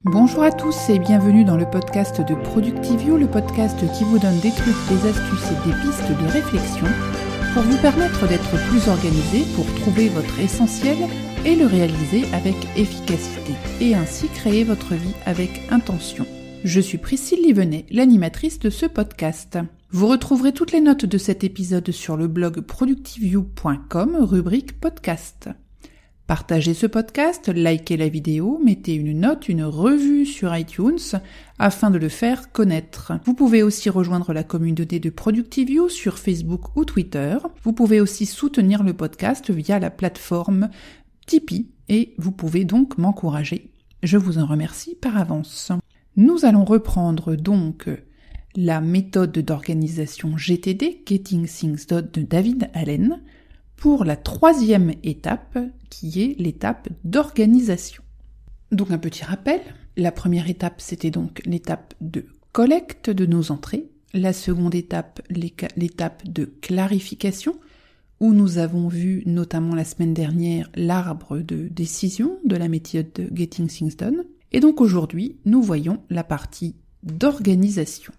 Bonjour à tous et bienvenue dans le podcast de Productivio, le podcast qui vous donne des trucs, des astuces et des pistes de réflexion pour vous permettre d'être plus organisé, pour trouver votre essentiel et le réaliser avec efficacité et ainsi créer votre vie avec intention. Je suis Priscille Livenet, l'animatrice de ce podcast. Vous retrouverez toutes les notes de cet épisode sur le blog productivio.com, rubrique podcast. Partagez ce podcast, likez la vidéo, mettez une note, une revue sur iTunes afin de le faire connaître. Vous pouvez aussi rejoindre la communauté de Productivio sur Facebook ou Twitter. Vous pouvez aussi soutenir le podcast via la plateforme Tipeee et vous pouvez donc m'encourager. Je vous en remercie par avance. Nous allons reprendre donc la méthode d'organisation GTD, Getting Things Done de David Allen, pour la troisième étape, qui est l'étape d'organisation. Donc un petit rappel, la première étape, c'était donc l'étape de collecte de nos entrées. La seconde étape, l'étape de clarification, où nous avons vu notamment la semaine dernière l'arbre de décision de la méthode de Getting Things Done. Et donc aujourd'hui, nous voyons la partie d'organisation.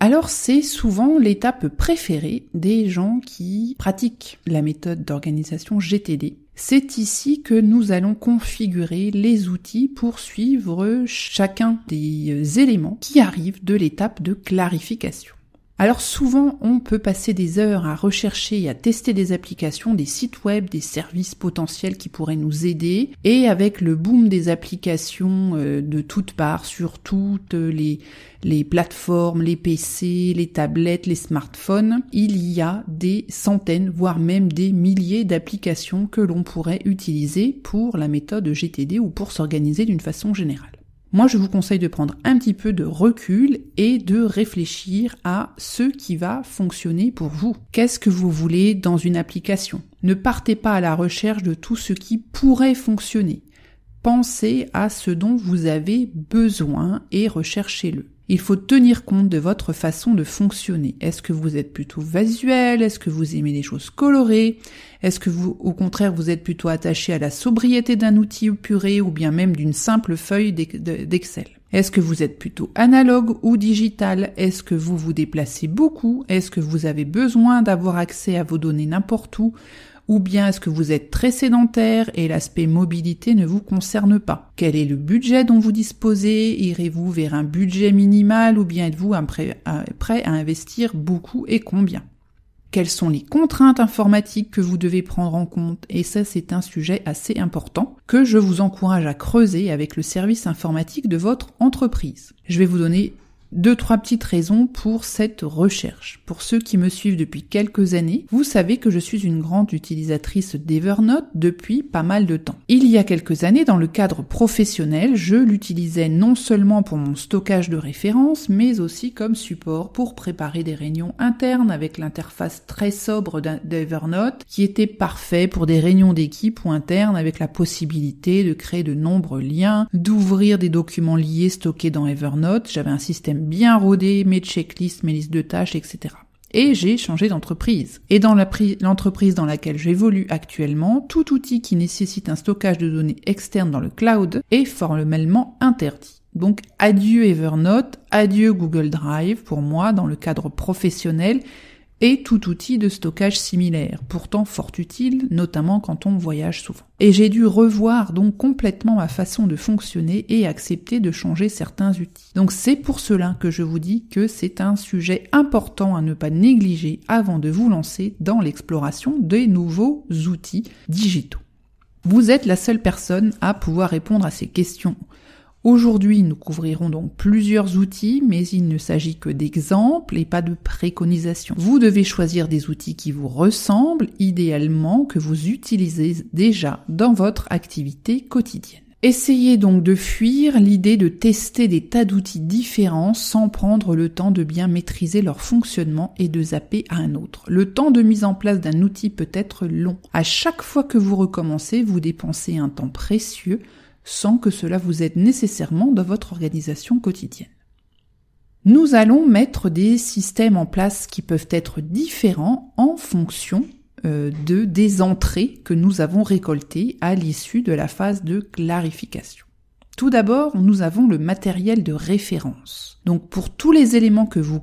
Alors c'est souvent l'étape préférée des gens qui pratiquent la méthode d'organisation GTD. C'est ici que nous allons configurer les outils pour suivre chacun des éléments qui arrivent de l'étape de clarification. Alors souvent, on peut passer des heures à rechercher et à tester des applications, des sites web, des services potentiels qui pourraient nous aider. Et avec le boom des applications de toutes parts, sur toutes les plateformes, les PC, les tablettes, les smartphones, il y a des centaines, voire même des milliers d'applications que l'on pourrait utiliser pour la méthode GTD ou pour s'organiser d'une façon générale. Moi, je vous conseille de prendre un petit peu de recul et de réfléchir à ce qui va fonctionner pour vous. Qu'est-ce que vous voulez dans une application ? Ne partez pas à la recherche de tout ce qui pourrait fonctionner. Pensez à ce dont vous avez besoin et recherchez-le. Il faut tenir compte de votre façon de fonctionner. Est-ce que vous êtes plutôt visuel ? Est-ce que vous aimez les choses colorées ? Est-ce que vous, au contraire, vous êtes plutôt attaché à la sobriété d'un outil épuré ou bien même d'une simple feuille d'Excel ? Est-ce que vous êtes plutôt analogue ou digital ? Est-ce que vous vous déplacez beaucoup ? Est-ce que vous avez besoin d'avoir accès à vos données n'importe où ? Ou bien est-ce que vous êtes très sédentaire et l'aspect mobilité ne vous concerne pas ? Quel est le budget dont vous disposez ? Irez-vous vers un budget minimal ou bien êtes-vous prêt à investir beaucoup et combien ? Quelles sont les contraintes informatiques que vous devez prendre en compte ? Et ça, c'est un sujet assez important que je vous encourage à creuser avec le service informatique de votre entreprise. Je vais vous donner 2-3 petites raisons pour cette recherche. Pour ceux qui me suivent depuis quelques années, vous savez que je suis une grande utilisatrice d'Evernote depuis pas mal de temps. Il y a quelques années, dans le cadre professionnel, je l'utilisais non seulement pour mon stockage de références, mais aussi comme support pour préparer des réunions internes avec l'interface très sobre d'Evernote, qui était parfait pour des réunions d'équipe ou internes avec la possibilité de créer de nombreux liens, d'ouvrir des documents liés stockés dans Evernote. J'avais un système bien rodé, mes checklists, mes listes de tâches, etc. Et j'ai changé d'entreprise. Et dans l'entreprise dans laquelle j'évolue actuellement, tout outil qui nécessite un stockage de données externes dans le cloud est formellement interdit. Donc adieu Evernote, adieu Google Drive pour moi dans le cadre professionnel et tout outil de stockage similaire, pourtant fort utile, notamment quand on voyage souvent. Et j'ai dû revoir donc complètement ma façon de fonctionner et accepter de changer certains outils. Donc c'est pour cela que je vous dis que c'est un sujet important à ne pas négliger avant de vous lancer dans l'exploration des nouveaux outils digitaux. Vous êtes la seule personne à pouvoir répondre à ces questions. Aujourd'hui, nous couvrirons donc plusieurs outils, mais il ne s'agit que d'exemples et pas de préconisations. Vous devez choisir des outils qui vous ressemblent, idéalement que vous utilisez déjà dans votre activité quotidienne. Essayez donc de fuir l'idée de tester des tas d'outils différents sans prendre le temps de bien maîtriser leur fonctionnement et de zapper à un autre. Le temps de mise en place d'un outil peut être long. À chaque fois que vous recommencez, vous dépensez un temps précieux sans que cela vous aide nécessairement dans votre organisation quotidienne. Nous allons mettre des systèmes en place qui peuvent être différents en fonction des entrées que nous avons récoltées à l'issue de la phase de clarification. Tout d'abord, nous avons le matériel de référence. Donc pour tous les éléments que vous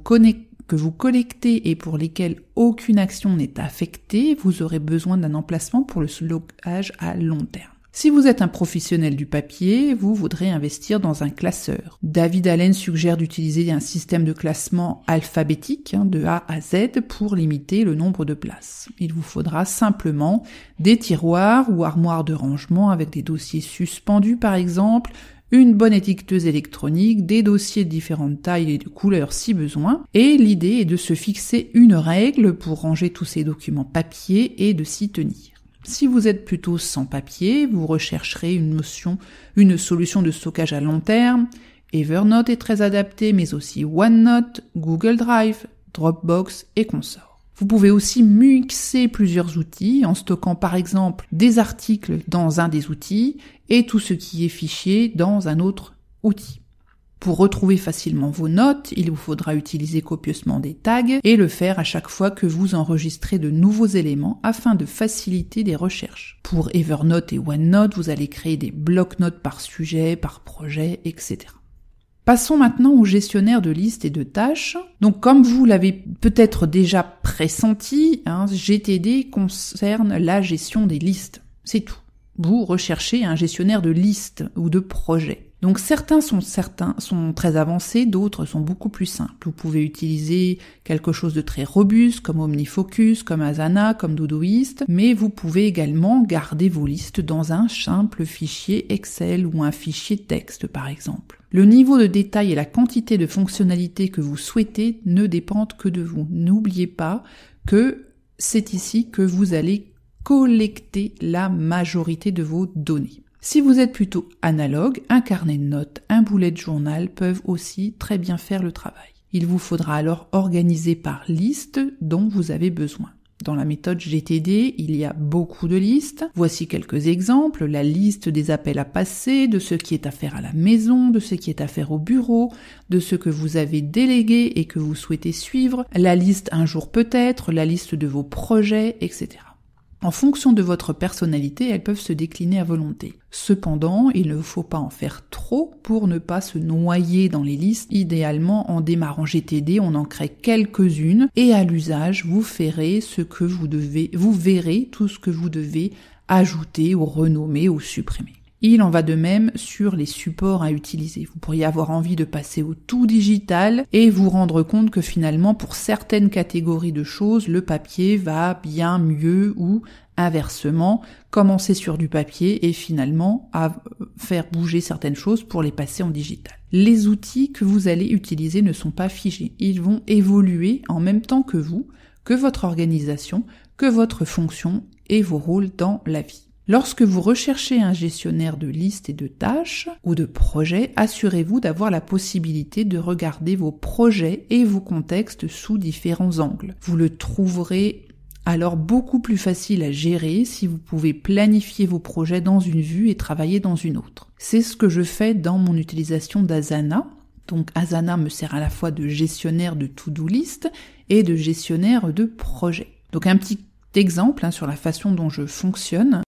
collectez et pour lesquels aucune action n'est affectée, vous aurez besoin d'un emplacement pour le stockage à long terme. Si vous êtes un professionnel du papier, vous voudrez investir dans un classeur. David Allen suggère d'utiliser un système de classement alphabétique de A à Z pour limiter le nombre de places. Il vous faudra simplement des tiroirs ou armoires de rangement avec des dossiers suspendus par exemple, une bonne étiqueteuse électronique, des dossiers de différentes tailles et de couleurs si besoin, et l'idée est de se fixer une règle pour ranger tous ces documents papier et de s'y tenir. Si vous êtes plutôt sans papier, vous rechercherez une solution de stockage à long terme. Evernote est très adapté, mais aussi OneNote, Google Drive, Dropbox et consorts. Vous pouvez aussi mixer plusieurs outils en stockant par exemple des articles dans un des outils et tout ce qui est fichier dans un autre outil. Pour retrouver facilement vos notes, il vous faudra utiliser copieusement des tags et le faire à chaque fois que vous enregistrez de nouveaux éléments afin de faciliter les recherches. Pour Evernote et OneNote, vous allez créer des blocs-notes par sujet, par projet, etc. Passons maintenant au gestionnaire de listes et de tâches. Donc comme vous l'avez peut-être déjà pressenti, GTD concerne la gestion des listes. C'est tout. Vous recherchez un gestionnaire de listes ou de projets. Donc certains sont très avancés, d'autres sont beaucoup plus simples. Vous pouvez utiliser quelque chose de très robuste comme OmniFocus, comme Asana, comme Todoist, mais vous pouvez également garder vos listes dans un simple fichier Excel ou un fichier texte par exemple. Le niveau de détail et la quantité de fonctionnalités que vous souhaitez ne dépendent que de vous. N'oubliez pas que c'est ici que vous allez collecter la majorité de vos données. Si vous êtes plutôt analogue, un carnet de notes, un bullet journal peuvent aussi très bien faire le travail. Il vous faudra alors organiser par liste dont vous avez besoin. Dans la méthode GTD, il y a beaucoup de listes. Voici quelques exemples. La liste des appels à passer, de ce qui est à faire à la maison, de ce qui est à faire au bureau, de ce que vous avez délégué et que vous souhaitez suivre, la liste un jour peut-être, la liste de vos projets, etc. En fonction de votre personnalité, elles peuvent se décliner à volonté. Cependant, il ne faut pas en faire trop pour ne pas se noyer dans les listes. Idéalement, en démarrant GTD, on en crée quelques-unes et à l'usage, vous verrez tout ce que vous devez ajouter ou renommer ou supprimer. Il en va de même sur les supports à utiliser. Vous pourriez avoir envie de passer au tout digital et vous rendre compte que finalement, pour certaines catégories de choses, le papier va bien mieux ou inversement, commencer sur du papier et finalement à faire bouger certaines choses pour les passer en digital. Les outils que vous allez utiliser ne sont pas figés. Ils vont évoluer en même temps que vous, que votre organisation, que votre fonction et vos rôles dans la vie. Lorsque vous recherchez un gestionnaire de listes et de tâches ou de projets, assurez-vous d'avoir la possibilité de regarder vos projets et vos contextes sous différents angles. Vous le trouverez alors beaucoup plus facile à gérer si vous pouvez planifier vos projets dans une vue et travailler dans une autre. C'est ce que je fais dans mon utilisation d'Asana. Donc Asana me sert à la fois de gestionnaire de to-do list et de gestionnaire de projet. Donc un petit exemple sur la façon dont je fonctionne.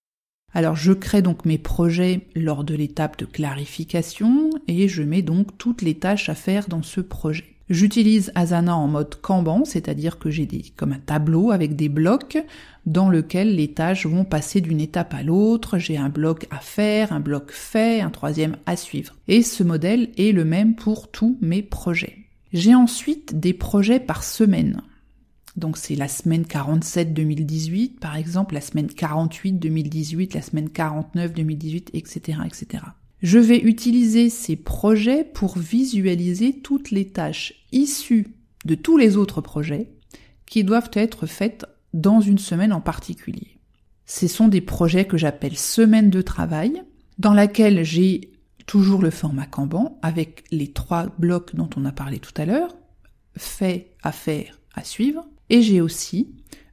Alors je crée donc mes projets lors de l'étape de clarification et je mets donc toutes les tâches à faire dans ce projet. J'utilise Asana en mode Kanban, c'est-à-dire que j'ai comme un tableau avec des blocs dans lequel les tâches vont passer d'une étape à l'autre. J'ai un bloc à faire, un bloc fait, un troisième à suivre. Et ce modèle est le même pour tous mes projets. J'ai ensuite des projets par semaine. Donc c'est la semaine 47 2018, par exemple, la semaine 48 2018, la semaine 49 2018, etc., etc. Je vais utiliser ces projets pour visualiser toutes les tâches issues de tous les autres projets qui doivent être faites dans une semaine en particulier. Ce sont des projets que j'appelle semaine de travail, dans laquelle j'ai toujours le format Kanban avec les 3 blocs dont on a parlé tout à l'heure, fait, à faire, à suivre. Et j'ai aussi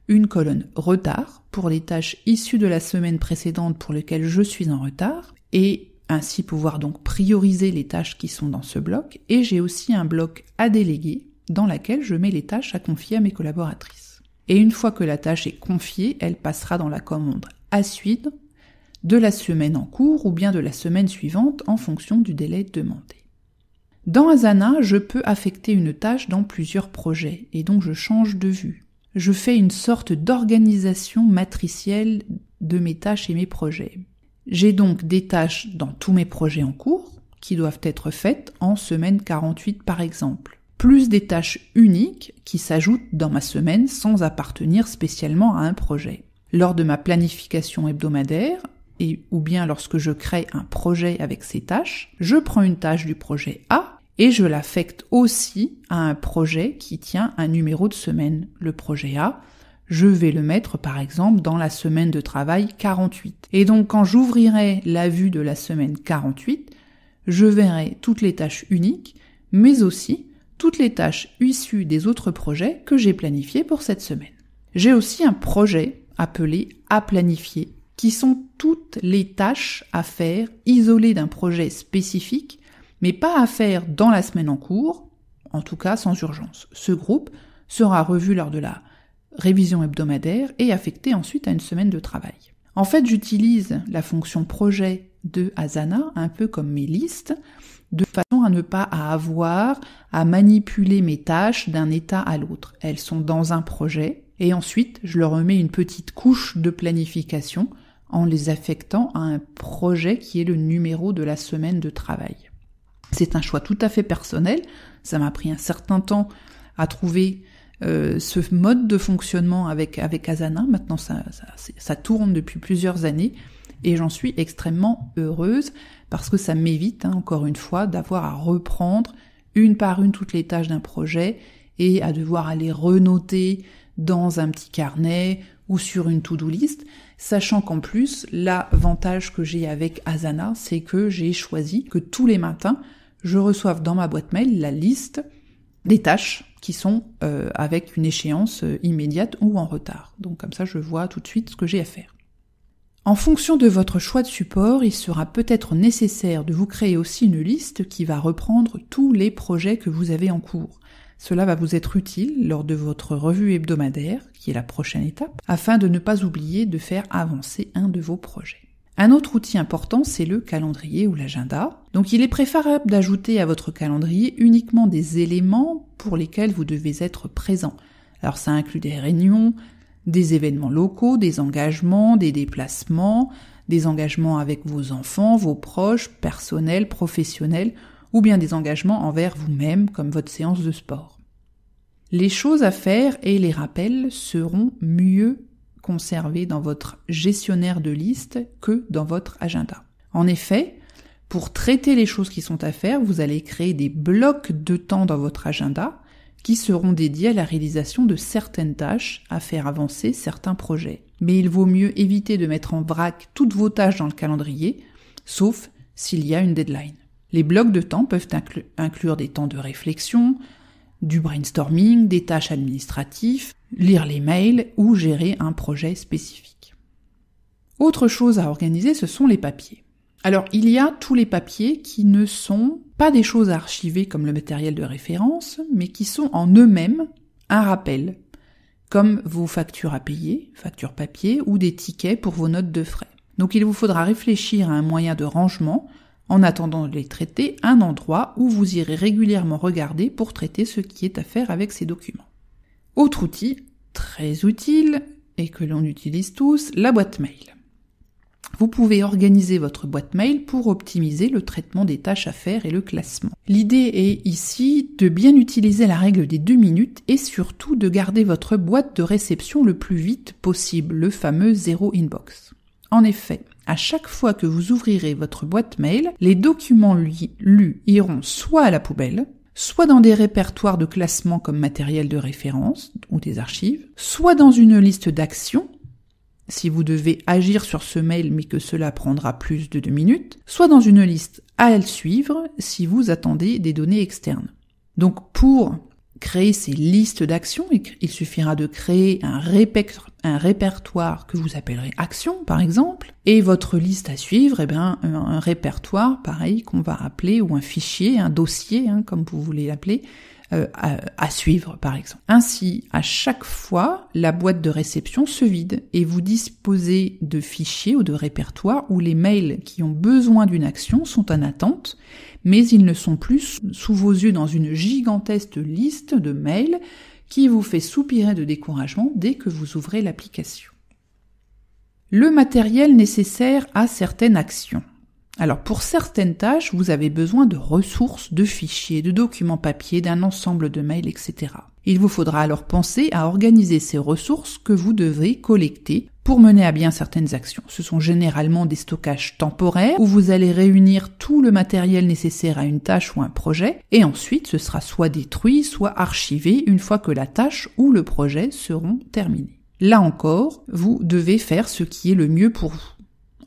une colonne retard pour les tâches issues de la semaine précédente pour lesquelles je suis en retard et ainsi pouvoir donc prioriser les tâches qui sont dans ce bloc. Et j'ai aussi un bloc à déléguer dans lequel je mets les tâches à confier à mes collaboratrices. Et une fois que la tâche est confiée, elle passera dans la commande à suivre de la semaine en cours ou bien de la semaine suivante en fonction du délai demandé. Dans Asana, je peux affecter une tâche dans plusieurs projets et donc je change de vue. Je fais une sorte d'organisation matricielle de mes tâches et mes projets. J'ai donc des tâches dans tous mes projets en cours qui doivent être faites en semaine 48 par exemple, plus des tâches uniques qui s'ajoutent dans ma semaine sans appartenir spécialement à un projet. Lors de ma planification hebdomadaire, ou bien lorsque je crée un projet avec ces tâches, je prends une tâche du projet A et je l'affecte aussi à un projet qui tient un numéro de semaine. Le projet A, je vais le mettre par exemple dans la semaine de travail 48. Et donc quand j'ouvrirai la vue de la semaine 48, je verrai toutes les tâches uniques, mais aussi toutes les tâches issues des autres projets que j'ai planifiés pour cette semaine. J'ai aussi un projet appelé « à planifier », qui sont toutes les tâches à faire isolées d'un projet spécifique, mais pas à faire dans la semaine en cours, en tout cas sans urgence. Ce groupe sera revu lors de la révision hebdomadaire et affecté ensuite à une semaine de travail. En fait, j'utilise la fonction projet de Asana, un peu comme mes listes, de façon à ne pas avoir à manipuler mes tâches d'un état à l'autre. Elles sont dans un projet et ensuite je leur remets une petite couche de planification en les affectant à un projet qui est le numéro de la semaine de travail. C'est un choix tout à fait personnel, ça m'a pris un certain temps à trouver ce mode de fonctionnement avec Asana. Maintenant ça tourne depuis plusieurs années et j'en suis extrêmement heureuse parce que ça m'évite, encore une fois, d'avoir à reprendre une par une toutes les tâches d'un projet et à devoir aller renoter dans un petit carnet ou sur une to-do list, sachant qu'en plus, l'avantage que j'ai avec Asana, c'est que j'ai choisi que tous les matins, je reçoive dans ma boîte mail la liste des tâches qui sont avec une échéance immédiate ou en retard. Donc comme ça, je vois tout de suite ce que j'ai à faire. En fonction de votre choix de support, il sera peut-être nécessaire de vous créer aussi une liste qui va reprendre tous les projets que vous avez en cours. Cela va vous être utile lors de votre revue hebdomadaire, qui est la prochaine étape, afin de ne pas oublier de faire avancer un de vos projets. Un autre outil important, c'est le calendrier ou l'agenda. Donc il est préférable d'ajouter à votre calendrier uniquement des éléments pour lesquels vous devez être présent. Alors ça inclut des réunions, des événements locaux, des engagements, des déplacements, des engagements avec vos enfants, vos proches, personnels, professionnels, ou bien des engagements envers vous-même, comme votre séance de sport. Les choses à faire et les rappels seront mieux conservés dans votre gestionnaire de liste que dans votre agenda. En effet, pour traiter les choses qui sont à faire, vous allez créer des blocs de temps dans votre agenda qui seront dédiés à la réalisation de certaines tâches, à faire avancer certains projets. Mais il vaut mieux éviter de mettre en vrac toutes vos tâches dans le calendrier, sauf s'il y a une deadline. Les blocs de temps peuvent inclure des temps de réflexion, du brainstorming, des tâches administratives, lire les mails ou gérer un projet spécifique. Autre chose à organiser, ce sont les papiers. Alors, il y a tous les papiers qui ne sont pas des choses à archiver comme le matériel de référence, mais qui sont en eux-mêmes un rappel, comme vos factures à payer, factures papier, ou des tickets pour vos notes de frais. Donc il vous faudra réfléchir à un moyen de rangement, en attendant de les traiter, un endroit où vous irez régulièrement regarder pour traiter ce qui est à faire avec ces documents. Autre outil, très utile, et que l'on utilise tous, la boîte mail. Vous pouvez organiser votre boîte mail pour optimiser le traitement des tâches à faire et le classement. L'idée est ici de bien utiliser la règle des 2 minutes et surtout de garder votre boîte de réception le plus vite possible, le fameux zéro inbox. En effet, à chaque fois que vous ouvrirez votre boîte mail, les documents lus iront soit à la poubelle, soit dans des répertoires de classement comme matériel de référence ou des archives, soit dans une liste d'actions, si vous devez agir sur ce mail mais que cela prendra plus de 2 minutes, soit dans une liste à suivre si vous attendez des données externes. Donc pour créer ces listes d'actions, il suffira de créer un répertoire que vous appellerez actions par exemple, et votre liste à suivre, un répertoire pareil qu'on va appeler, ou un fichier, un dossier comme vous voulez l'appeler, à suivre par exemple. Ainsi, à chaque fois, la boîte de réception se vide et vous disposez de fichiers ou de répertoires où les mails qui ont besoin d'une action sont en attente, mais ils ne sont plus sous vos yeux dans une gigantesque liste de mails qui vous fait soupirer de découragement dès que vous ouvrez l'application. Le matériel nécessaire à certaines actions. Alors pour certaines tâches, vous avez besoin de ressources, de fichiers, de documents papier, d'un ensemble de mails, etc. Il vous faudra alors penser à organiser ces ressources que vous devrez collecter pour mener à bien certaines actions. Ce sont généralement des stockages temporaires où vous allez réunir tout le matériel nécessaire à une tâche ou un projet et ensuite ce sera soit détruit, soit archivé une fois que la tâche ou le projet seront terminés. Là encore, vous devez faire ce qui est le mieux pour vous.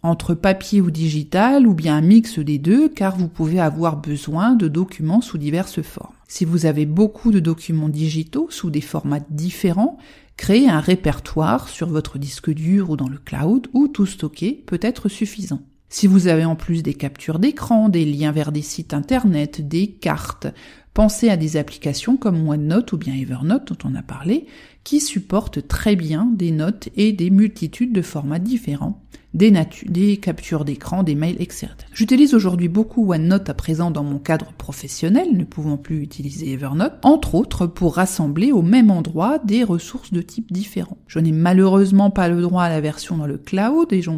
Entre papier ou digital, ou bien un mix des deux, car vous pouvez avoir besoin de documents sous diverses formes. Si vous avez beaucoup de documents digitaux sous des formats différents, créez un répertoire sur votre disque dur ou dans le cloud, où tout stocker peut être suffisant. Si vous avez en plus des captures d'écran, des liens vers des sites internet, des cartes, pensez à des applications comme OneNote ou bien Evernote dont on a parlé, qui supportent très bien des notes et des multitudes de formats différents, des captures d'écran, des mails, etc. J'utilise aujourd'hui beaucoup OneNote à présent dans mon cadre professionnel, ne pouvant plus utiliser Evernote, entre autres pour rassembler au même endroit des ressources de types différents. Je n'ai malheureusement pas le droit à la version dans le cloud et je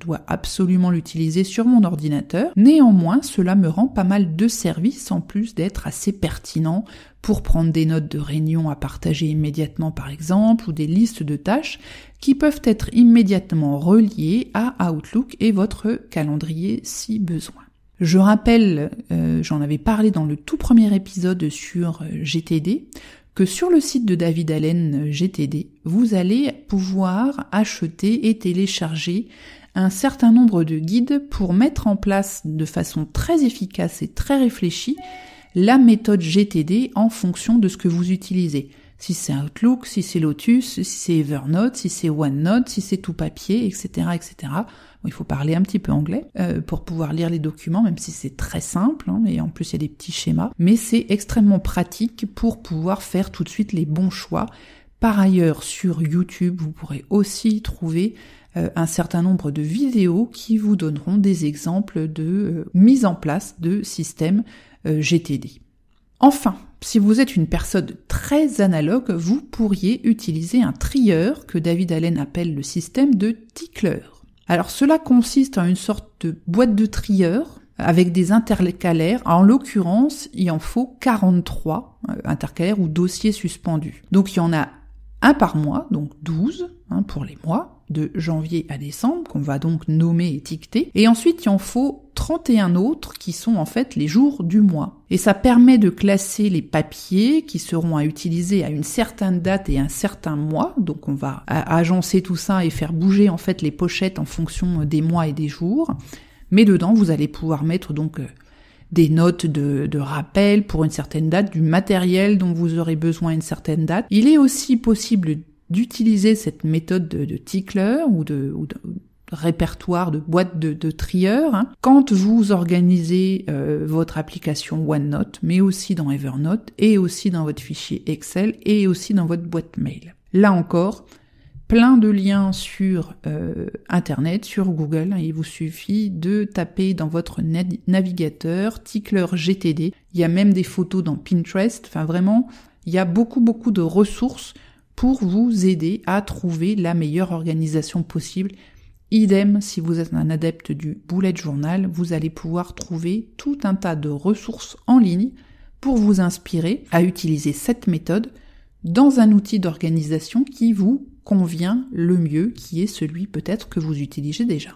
dois absolument l'utiliser sur mon ordinateur. Néanmoins, cela me rend pas mal de services en plus d'être assez pertinent pour prendre des notes de réunion à partager immédiatement par exemple, ou des listes de tâches qui peuvent être immédiatement reliées à Outlook et votre calendrier si besoin. Je rappelle, j'en avais parlé dans le tout premier épisode sur GTD, que sur le site de David Allen GTD, vous allez pouvoir acheter et télécharger un certain nombre de guides pour mettre en place de façon très efficace et très réfléchie la méthode GTD en fonction de ce que vous utilisez. Si c'est Outlook, si c'est Lotus, si c'est Evernote, si c'est OneNote, si c'est tout papier, etc., etc. Bon, il faut parler un petit peu anglais pour pouvoir lire les documents, même si c'est très simple, et en plus il y a des petits schémas. Mais c'est extrêmement pratique pour pouvoir faire tout de suite les bons choix. Par ailleurs, sur YouTube, vous pourrez aussi trouver un certain nombre de vidéos qui vous donneront des exemples de mise en place de systèmes GTD. Enfin, si vous êtes une personne très analogue, vous pourriez utiliser un trieur que David Allen appelle le système de Tickler. Alors cela consiste en une sorte de boîte de trieur avec des intercalaires. En l'occurrence, il en faut 43 intercalaires ou dossiers suspendus. Donc il y en a un par mois, donc 12 pour les mois, de janvier à décembre, qu'on va donc nommer et étiqueter. Et ensuite, il en faut 31 autres qui sont en fait les jours du mois. Et ça permet de classer les papiers qui seront à utiliser à une certaine date et un certain mois. Donc on va agencer tout ça et faire bouger en fait les pochettes en fonction des mois et des jours. Mais dedans, vous allez pouvoir mettre donc des notes de rappel pour une certaine date, du matériel dont vous aurez besoin à une certaine date. Il est aussi possible d'utiliser cette méthode de Tickler ou de répertoire, de boîte de trieur, quand vous organisez votre application OneNote, mais aussi dans Evernote, et aussi dans votre fichier Excel, et aussi dans votre boîte mail. Là encore, plein de liens sur Internet, sur Google. Il vous suffit de taper dans votre navigateur Tickler GTD. Il y a même des photos dans Pinterest. Enfin vraiment, il y a beaucoup de ressources pour vous aider à trouver la meilleure organisation possible. Idem, si vous êtes un adepte du bullet journal, vous allez pouvoir trouver tout un tas de ressources en ligne pour vous inspirer à utiliser cette méthode dans un outil d'organisation qui vous convient le mieux, qui est celui peut-être que vous utilisez déjà.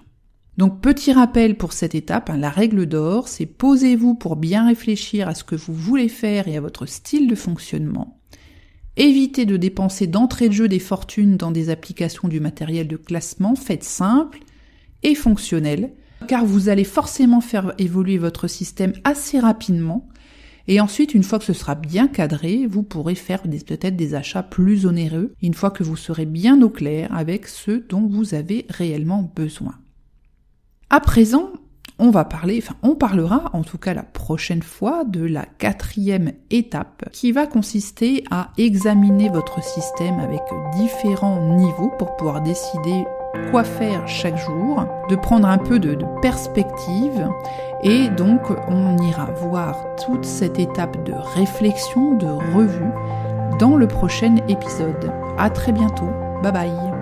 Donc petit rappel pour cette étape, la règle d'or, c'est posez-vous pour bien réfléchir à ce que vous voulez faire et à votre style de fonctionnement. Évitez de dépenser d'entrée de jeu des fortunes dans des applications du matériel de classement, faites simple et fonctionnel, car vous allez forcément faire évoluer votre système assez rapidement, et ensuite, une fois que ce sera bien cadré, vous pourrez faire peut-être des achats plus onéreux, une fois que vous serez bien au clair avec ce dont vous avez réellement besoin. À présent, on parlera en tout cas la prochaine fois de la 4e étape qui va consister à examiner votre système avec différents niveaux pour pouvoir décider quoi faire chaque jour, de prendre un peu de perspective et donc on ira voir toute cette étape de réflexion, de revue dans le prochain épisode. À très bientôt, bye bye.